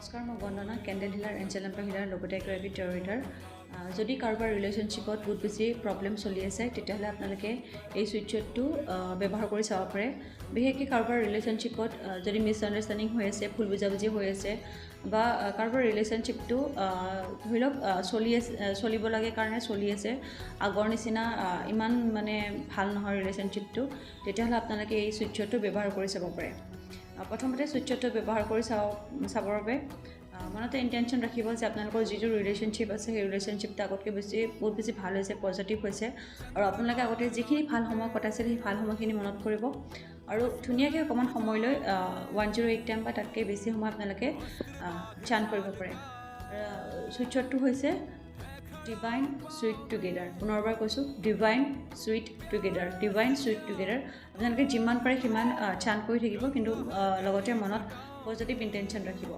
নমস্কাৰ, মই Bandana candle healer angel number healer লগতে এগৰাকী টেৰৰিডাৰ। যদি কাৰোবাৰ ৰিলেশ্যনশ্বিপত বহুত বেছি প্ৰব্লেম চলি আছে তেতিয়াহ'লে আপোনালোকে এই সুইটচটো ব্যৱহাৰ কৰি চাব পাৰে। বিশেষকৈ কাৰোবাৰ ৰিলেশ্যনশ্বিপত যদি মিছআণ্ডাৰষ্টেণ্ডিং হৈ আছে, ভুল বুজাবুজি হৈ আছে বা কাৰোবাৰ ৰিলেশ্যনশ্বিপটো ধৰি লওক চলিব লাগে কাৰণে চলি আছে, আগৰ নিচিনা ইমান মানে ভাল নহয় ৰিলেশ্যনশ্বিপটো, তেতিয়াহ'লে আপোনালোকে এই সুইটচটো ব্যৱহাৰ কৰি চাব পাৰে। প্ৰথমতে সুইটচটো ব্যৱহাৰ কৰি চাবৰ বাবে মনতে ইণ্টেনশ্যন ৰাখিব যে আপোনালোকৰ যিটো ৰিলেশ্যনশ্বিপ আছে সেই ৰিলেশ্যনশ্বিপটো আগতকৈ বহুত বেছি ভাল হৈছে, পজিটিভ হৈছে আৰু আপোনালোকে আগতে যিখিনি ভাল সময় কটাইছিল সেই ভাল সময়খিনি মনত কৰিব আৰু ধুনীয়াকৈ অকণমান সময় লৈ 108 টাইম বা তাতকৈ বেছি সময় আপোনালোকে চান কৰিব পাৰে। সুইটচটো হৈছে ডিভাইন সুইট টুগেডাৰ। পুনৰবাৰ কৈছোঁ, ডিভাইন সুইট টুগেডাৰ। আপোনালোকে যিমান পাৰে সিমান চান কৰি থাকিব, কিন্তু লগতে মনত পজিটিভ ইণ্টেনশ্যন ৰাখিব।